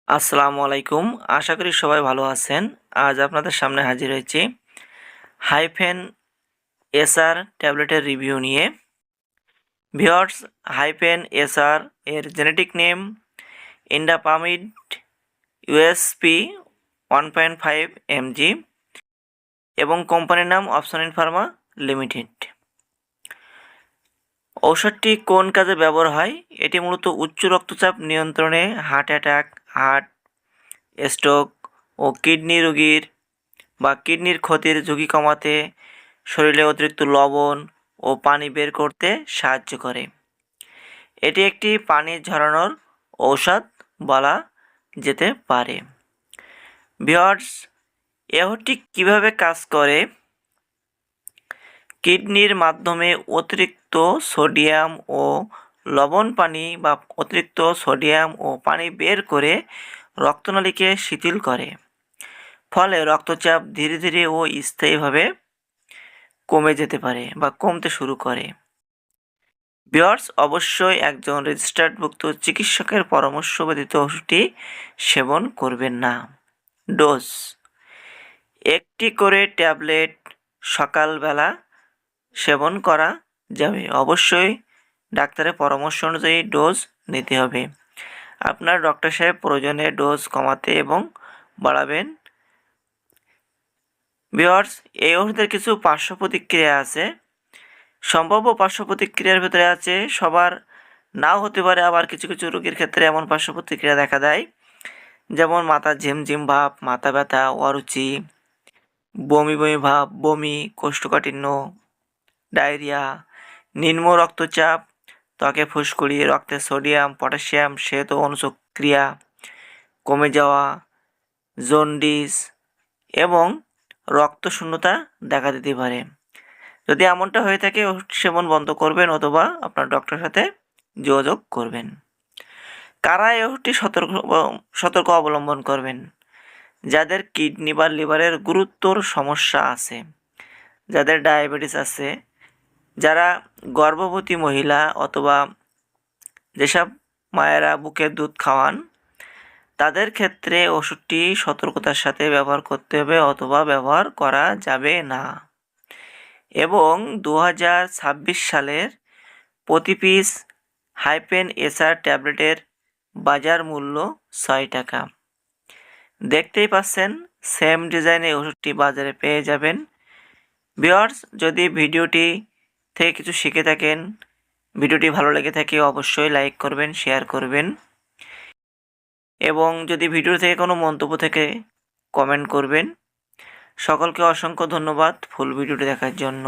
আসসালামু আলাইকুম। আশা করি সবাই ভালো আছেন। আজ আপনাদের সামনে হাজির হয়েছি হাইফেন এসআর ট্যাবলেটের রিভিউ নিয়ে। ভিওর্স, হাইফেন এসআর এর জেনেটিক নেম ইন্ডাপামিড ইউএসপি 1.5 mg এবং কোম্পানির নাম অপশনিন ফার্মা লিমিটেড। ঔষধটি কোন কাজে ব্যবহার হয়? এটি মূলত উচ্চ রক্তচাপ নিয়ন্ত্রণে, হার্ট অ্যাটাক, হার্ট স্ট্রোক ও কিডনি রোগীর বা কিডনির ক্ষতির ঝুঁকি কমাতে, শরীরে অতিরিক্ত লবণ ও পানি বের করতে সাহায্য করে। এটি একটি পানি ঝরানোর ঔষধ বলা যেতে পারে। ভিউয়ার্স, এই ওষুধটি কীভাবে কাজ করে? কিডনির মাধ্যমে অতিরিক্ত সোডিয়াম ও লবণ পানি বা অতিরিক্ত সোডিয়াম ও পানি বের করে রক্তনালীকে শিথিল করে, ফলে রক্তচাপ ধীরে ধীরে ও স্থায়ীভাবে কমে যেতে পারে বা কমতে শুরু করে। ভিউয়ার্স, অবশ্যই একজন রেজিস্টার্ডভুক্ত চিকিৎসকের পরামর্শ ব্যতীত ওষুধটি সেবন করবেন না। ডোজ: একটি করে ট্যাবলেট সকালবেলা সেবন করা যাবে। অবশ্যই ডাক্তারের পরামর্শ অনুযায়ী ডোজ নিতে হবে। আপনার ডক্টর সাহেব প্রয়োজনে ডোজ কমাতে এবং বাড়াবেন। ভিউয়ার্স, এই ওষুধের কিছু পার্শ্ব প্রতিক্রিয়া আছে। সম্ভাব্য পার্শ্ব প্রতিক্রিয়ার ভেতরে আছে, সবার নাও হতে পারে, আবার কিছু কিছু রোগীর ক্ষেত্রে এমন পার্শ্ব প্রতিক্রিয়া দেখা দেয় যেমন মাথা ঝিমঝিম ভাব, মাথা ব্যথা, অরুচি, বমি বমি ভাব, বমি, কোষ্ঠকাঠিন্য, ডায়রিয়া, নিম্ন রক্তচাপ, ত্বকে ফুসকুড়ি, রক্তে সোডিয়াম পটাশিয়াম শ্বেত অনুচক্রিয়া কমে যাওয়া, জন্ডিস এবং রক্তশূন্যতা দেখা দিতে পারে। যদি এমনটা হয়ে থাকে, ওষুধ সেবন বন্ধ করবেন অথবা আপনার ডক্টরের সাথে যোগাযোগ করবেন। কারা এই ওষুধটি সতর্ক অবলম্বন করবেন? যাদের কিডনি বা লিভারের গুরুতর সমস্যা আছে, যাদের ডায়াবেটিস আছে, যারা গর্ভবতী মহিলা অথবা যেসব মায়েরা বুকের দুধ খাওয়ান, তাদের ক্ষেত্রে ওষুধটি সতর্কতার সাথে ব্যবহার করতে হবে অথবা ব্যবহার করা যাবে না। এবং 2026 সালের প্রতি পিস হাইফেন এসআর ট্যাবলেটের বাজার মূল্য 6 টাকা। দেখতেই পাচ্ছেন, সেম ডিজাইনে ওষুধটি বাজারে পেয়ে যাবেন। ভিউয়ার্স, যদি ভিডিওটি থেকে কিছু শিখে থাকেন, ভিডিওটি ভালো লেগে থাকে, অবশ্যই লাইক করবেন, শেয়ার করবেন এবং যদি ভিডিও থেকে কোনো মন্তব্য থেকে কমেন্ট করবেন। সকলকে অসংখ্য ধন্যবাদ ফুল ভিডিওটি দেখার জন্য।